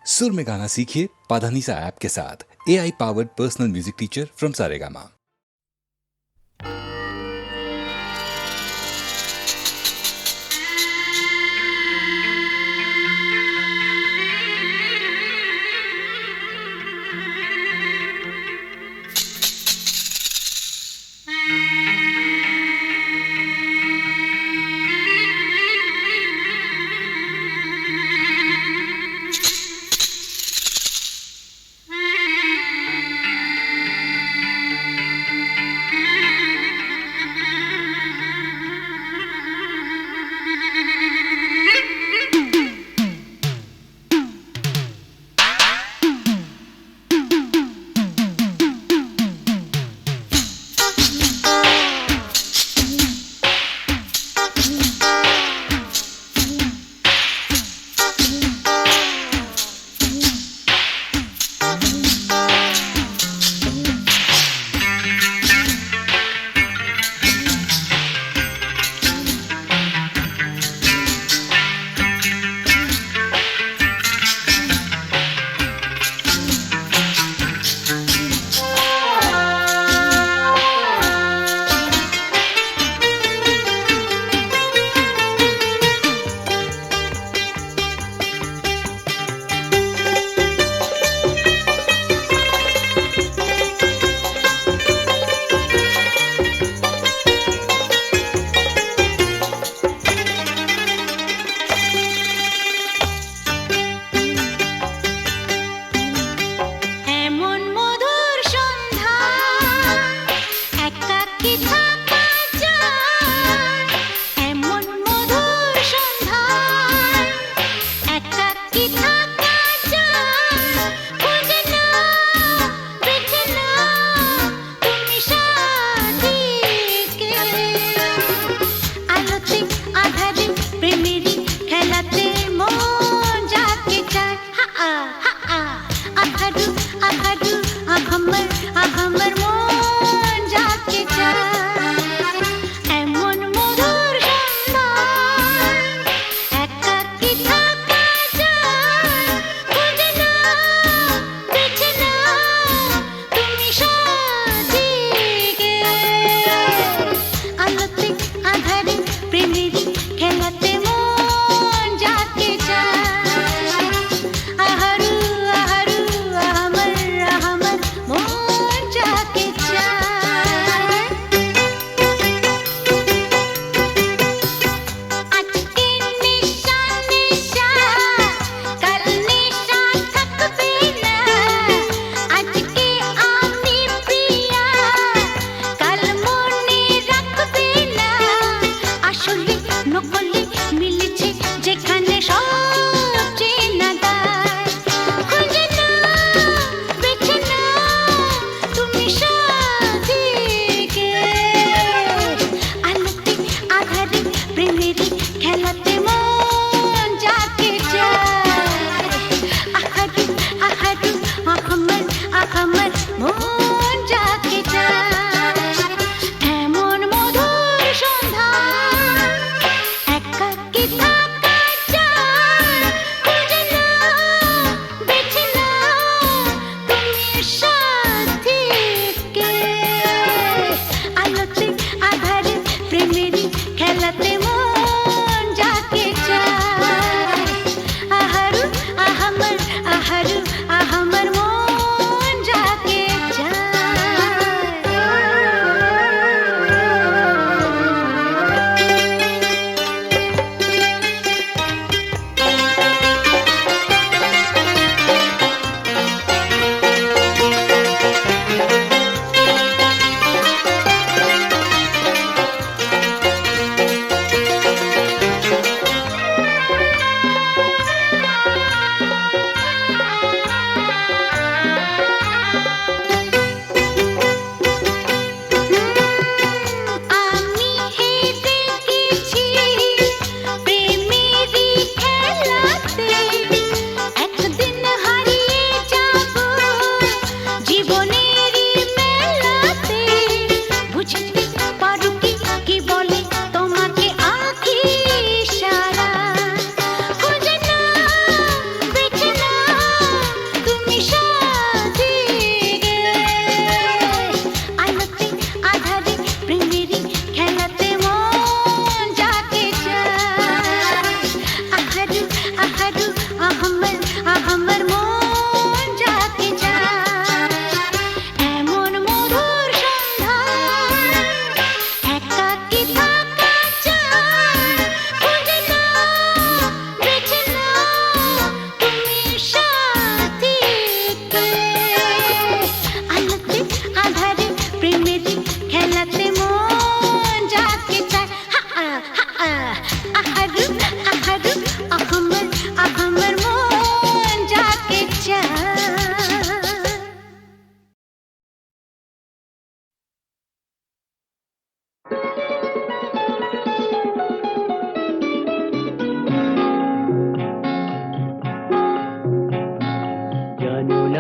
सुर में गाना सीखिए पाधानीसा ऐप के साथ। AI powered personal music teacher from Saregama.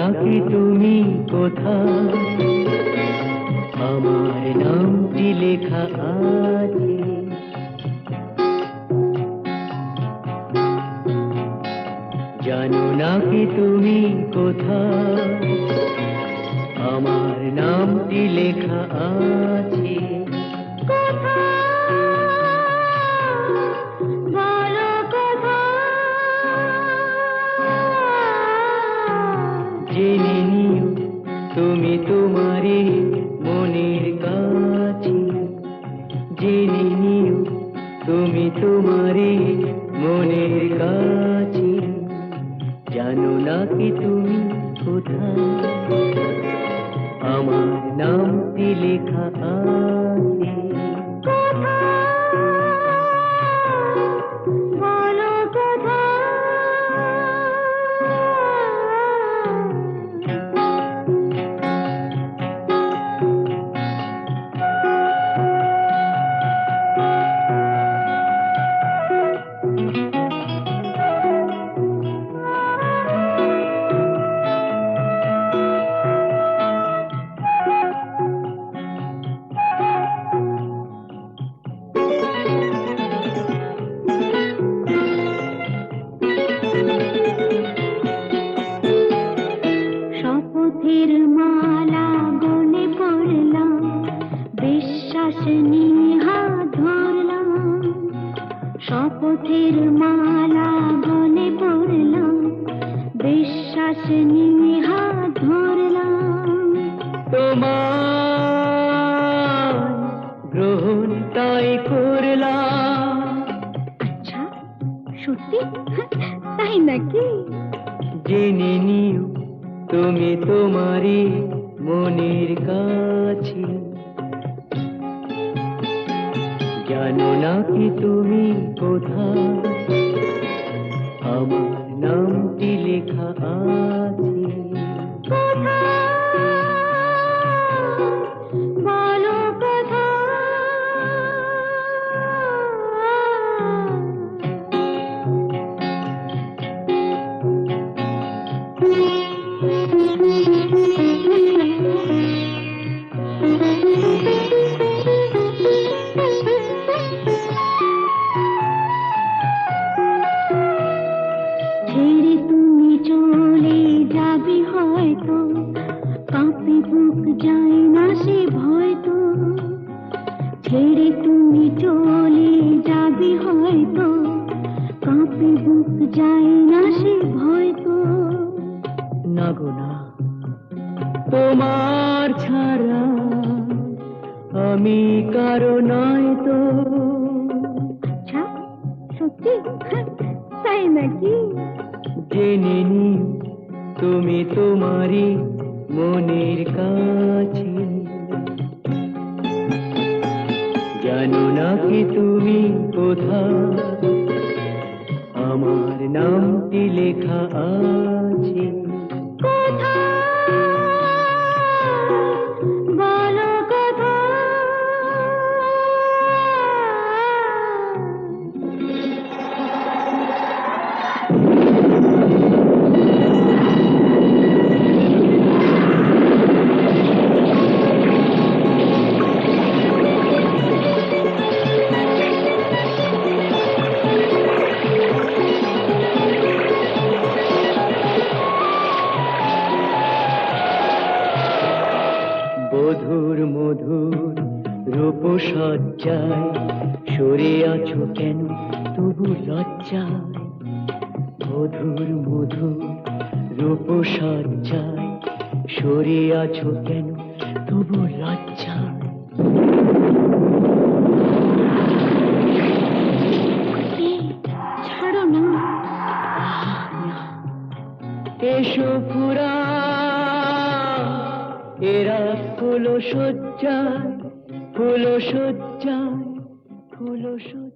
নাকি তুমি কোথায়, আমার নামটি লেখা আছে। জানো নাকি তুমি কোথায়, আমার নামটি লেখা আছে। জেনে নিও তুমি তোমারই মনের কাছে, জেনে নিও তুমি তোমারই মনের কাছে। জানো নাকি তুমি কোথায়, আমার নামটি লেখা আছে। শপথের মালা গলে পড়লাম, বিশ্বাস নিয়ে হাত ধরলাম। শপথের মালা গলে পড়লাম, বিশ্বাস নিয়ে হাত ধরলাম। তোমার গ্রহণ তাই করলাম। আচ্ছা, সত্যি? তাই নাকি? জেনে নিও তুমি তোমারই মনের কাছে, জানো নাকি তুমি কোথায়, আমার নামটি লেখা আছে। বলো কোথায়? ছেড়ে তুমি চলে যাবি হয়তো, কাঁপে বুক যায় না সে ভয়তো। ছেড়ে তুমি চলে যাবি হয়তো, কাঁপে বুক যায় না সে ভয়তো। না গো না, তোমার ছাড়া আমি কারো নয় তো। আচ্ছা, সত্যি? তাই নাকি? জেনে নিও তুমি তোমারই মনের কাছে, জানো নাকি তুমি কোথায়, আমার নামটি লেখা আছে। বলো কোথায়? মধুর মধুর রূপসজ্জায় সরে আছো কেন তবু লজ্জায়। মধুর মধুর রূপসজ্জায় সরে আছো কেন তবু লজ্জায়। ছাড়ো না। এসো পুরা এরা ফুলো সজ্জায়, ফুলো সজ্জায়, ফুলো সজ্জায়।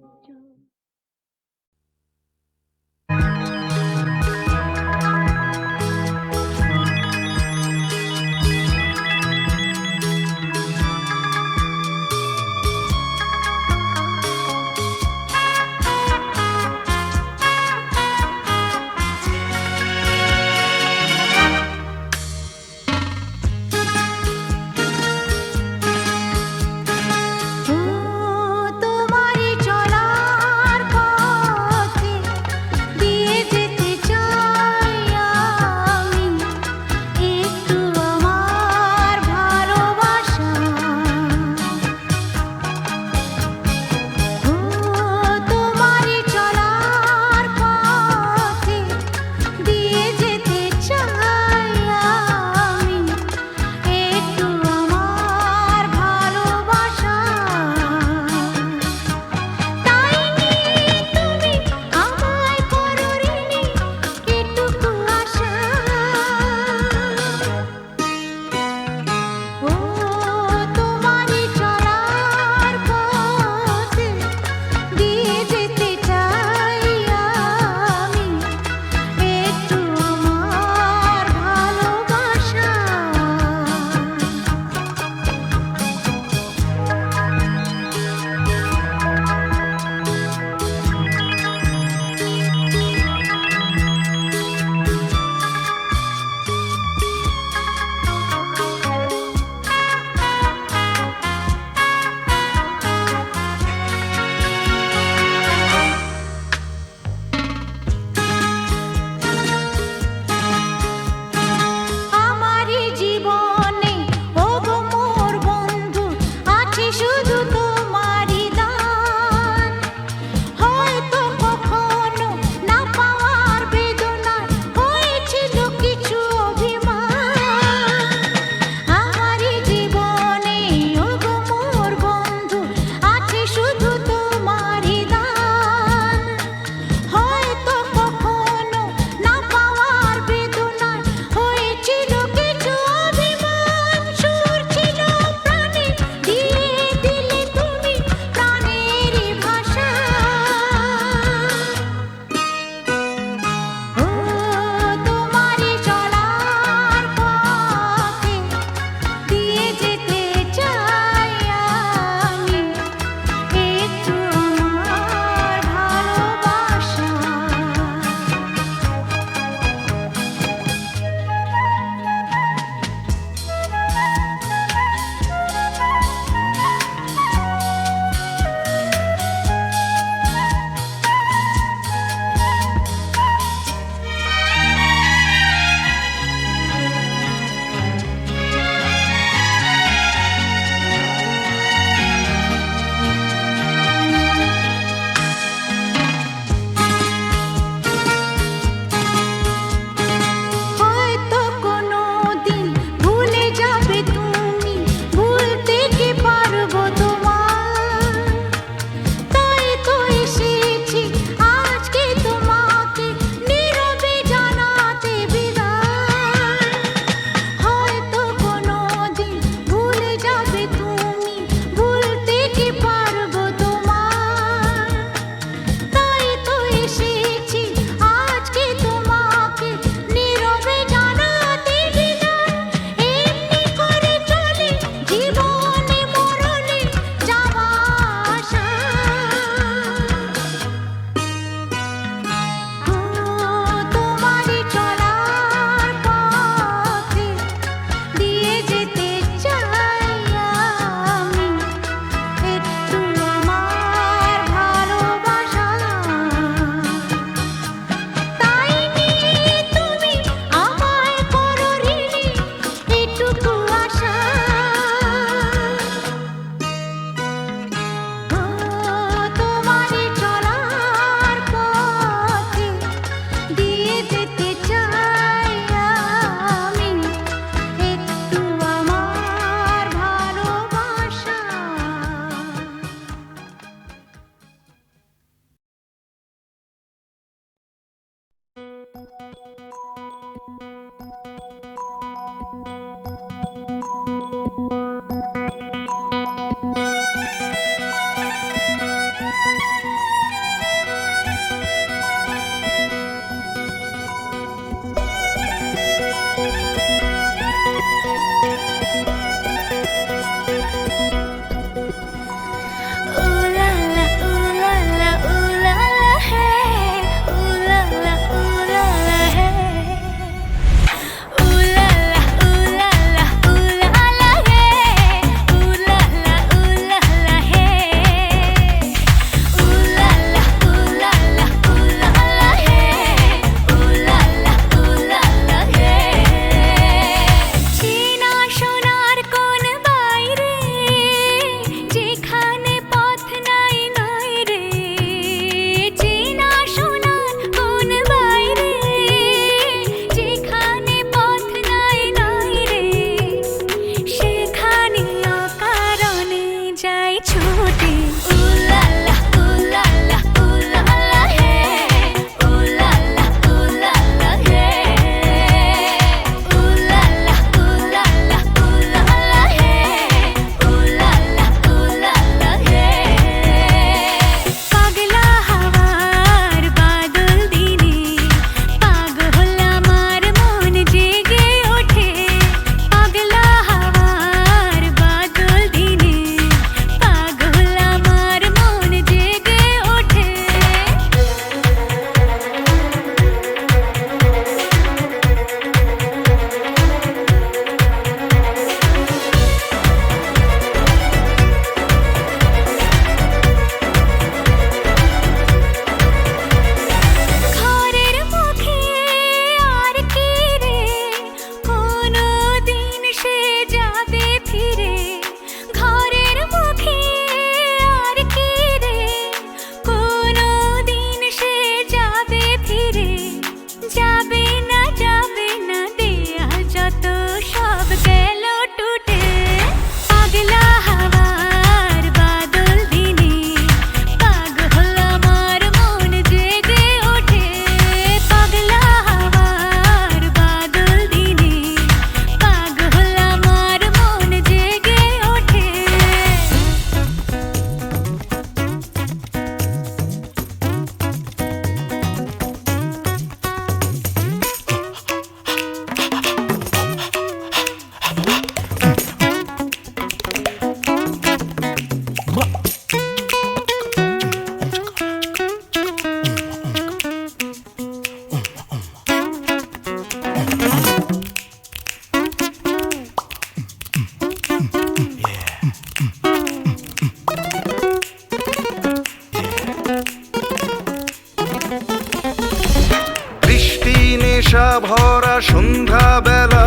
বৃষ্টি নেশা ভরা সন্ধ্যা বেলা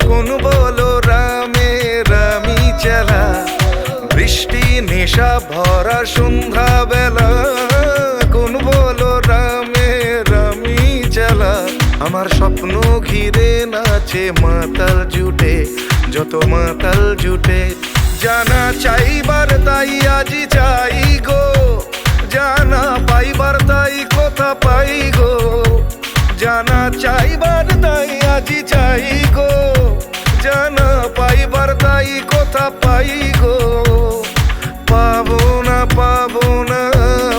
কোন বলো রামে রামি চেলা বৃষ্টি নেশা ভরা সন্ধ্যা বেলা কোন বলো রামে রামি চেলা আমার স্বপ্ন ঘিরে নাচে মাতাল জুটে যত মাতাল জুটে জানা চাইবার তাই আজি চাই গো জানা পাইবার তাই কথা পাই গো জানা চাইবার তাই আজি চাই গো জানা পাইবার তাই কথা পাই গো পাবো না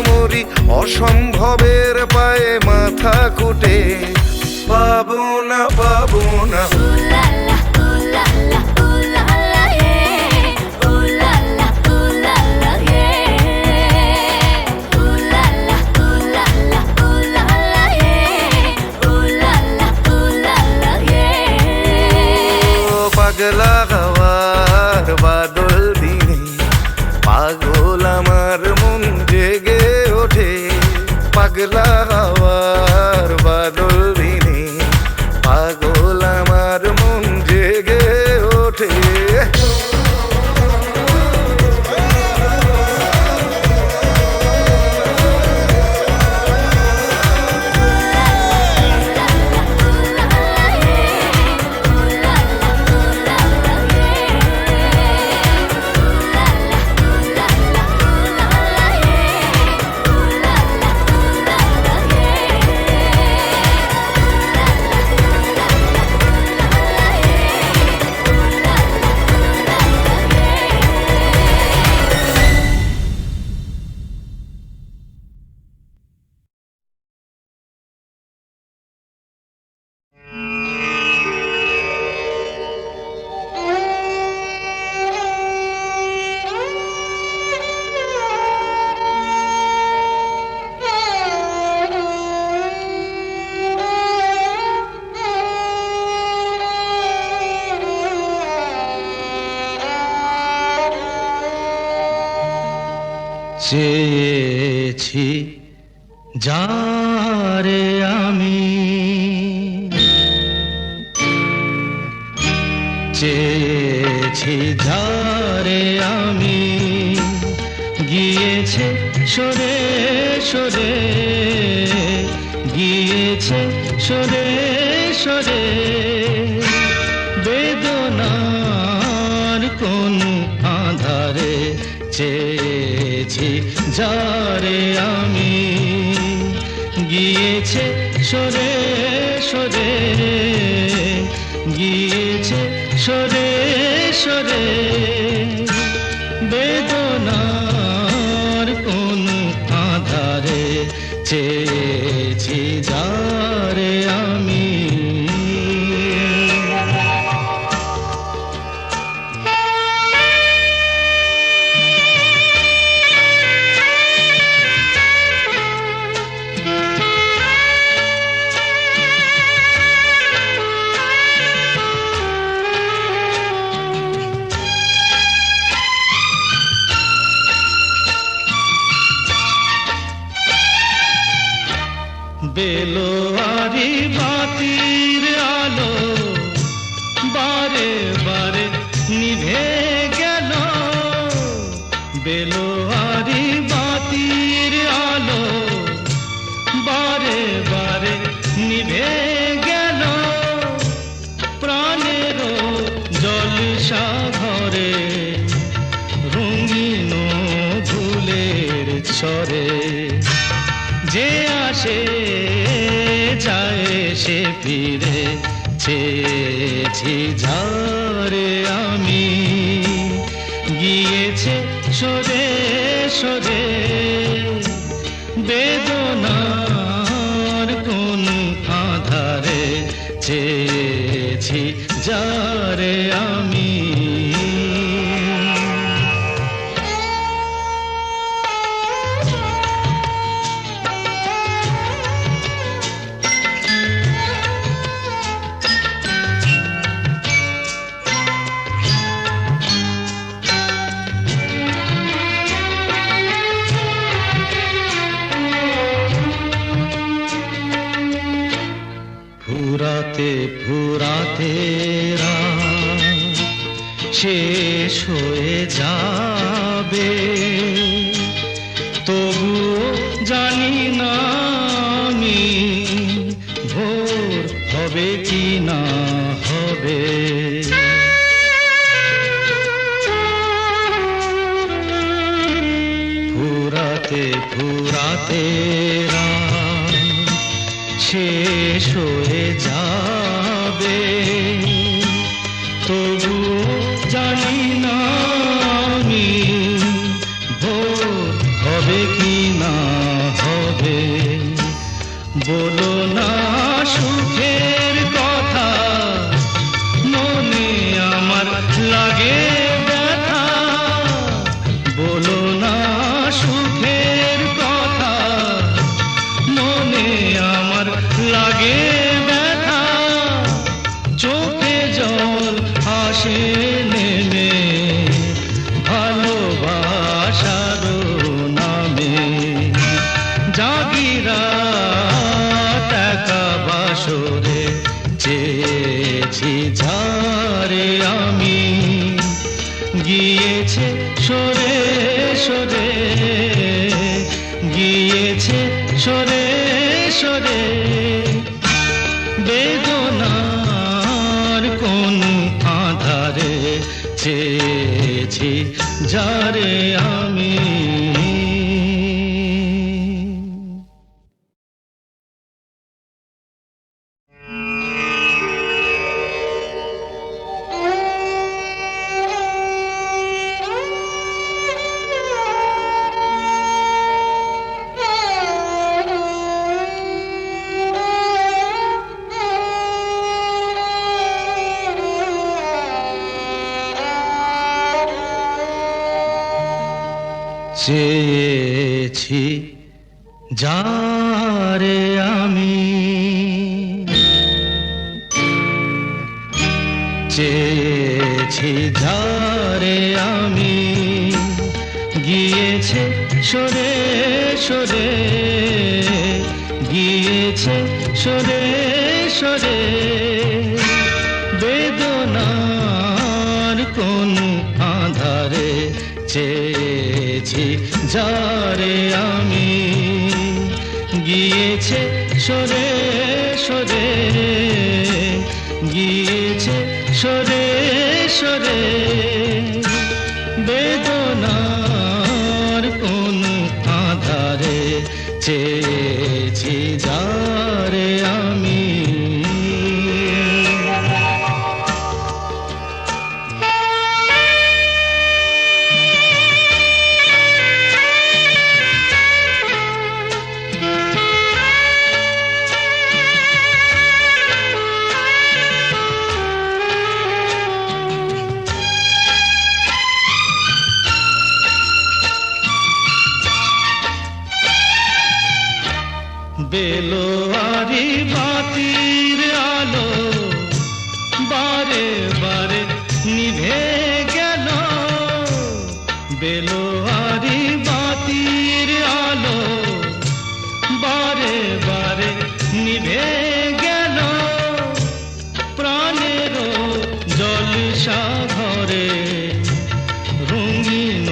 মরি অসম্ভবের পায়ে মাথা কুটে পাবো না পাগলা হওয়ার বাদল দিনে পাগল আমার মন জেগে ওঠে পাগলা হওয়ার বাদল দিনে পাগল আমার মন জেগে ওঠে চেয়েছি যারে আমি চেয়েছি যারে আমি গিয়েছে সরে সরে গিয়েছে সরে সরে বেদনার কোন আধারে চেয়েছি যারে আমি গিয়েছে সরে সরে গিয়েছে সরে সরে বেদনার কোন আধারে চেয়েছি যারে আমি বেলোয়ারি বাতির আলো বারে বারে নিভে গেল বেলোয়ারি বাতির আলো বারে বারে নিভে গেল প্রাণের জলসা ঘরে রঙিন ফুলের ছড়ে যে আসে যায় সে ফিরে চেয়েছি যারে আমি গিয়েছে সরে সরে বেদনার কোন আধারে চেয়েছি যারে আমি ফুরাতে রাত শেষ হয়ে যাবে, তবুও জানি না আমি ভোর হবে কি না হবে। ফুরাতে ফুরাতে রাত শেষ হয়ে যাবে, তবুও জানি না আমি ভোর হবে কি না হবে। বলো না সুখের কথা, মনে আমার লাগে ব্যথা। বলো না সুখের কথা, মনে আমার লাগে ব্যথা। চোখে জল আসে নেমে ভালোবাসার নামে। জাগিরা টাকা বাসরে চেয়েছি ঝারে আমি, গিয়েছে সরে সরে, গিয়েছে সরে সরে। বেদনার কোন আধারে চেয়েছি যারে আমি। চেয়েছি যারে আমি, চেয়েছি যারে আমি, গিয়েছে সরে সরে, গিয়েছে সরে সরে। বেদনার কোন আধারে চেয়েছি যারে আমি, গিয়েছে সরে সরে, গিয়েছে সরে সরে। বেদনার কোন আধারে চেয়েছি যারে আমি। বেলোয়ারি বাতির আলো বারে বারে নিভে গেল, বেলোয়ারি বাতির আলো বারে বারে নিভে গেল। প্রাণের জলসা ঘরে রঙিন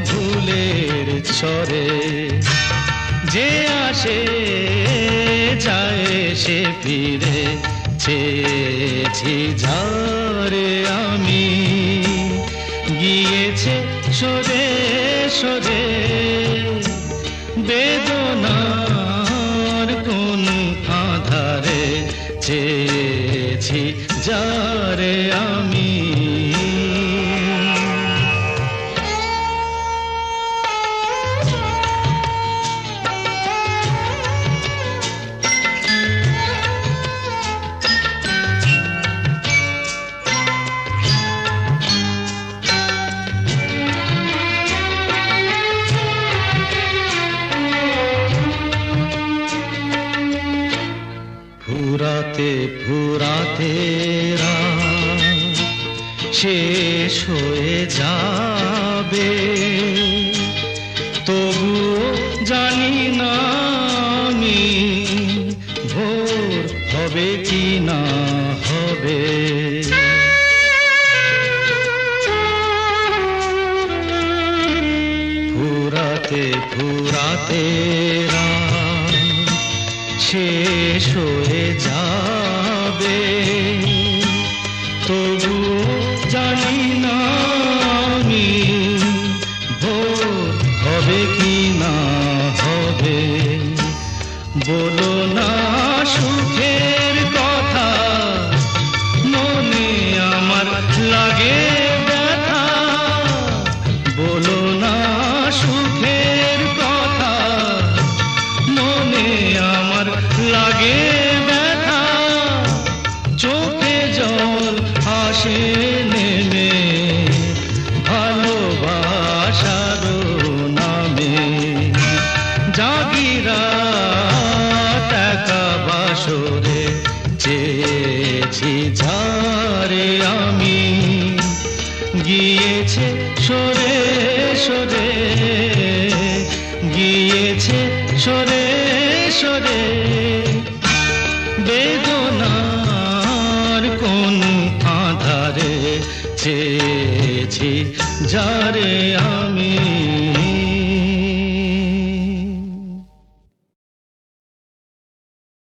ফুলের ছড়ে, যে আসে যায় সে ফিরে। চেয়েছি যারে আমি, গিয়েছে সরে সরে। বেদনার কোন আধারে চেয়েছি যারে আমি। ফুরাতে ফুরাতে রাত শেষ হয়ে যাবে, তবুও জানি না আমি ভোর হবে কি না ফুরাতে রাত শেষ হয়ে যাবে, তবু জানি না আমি ভোর হবে কি না হবে। বলো না সুখের কথা, মনে আমার লাগে ব্যথা। বলো না সুখের কথা, মনে আমার লাগে ব্যথা। চোখে জল আসে নেমে ভালোবাসার নামে। জাগিরা টাকা বাসরে চেয়েছি ঝারে আমি, গিয়েছে সরে সরে, গিয়েছে সরে সরে। বেদনার কোন আধারে চেয়েছি যারে আমি।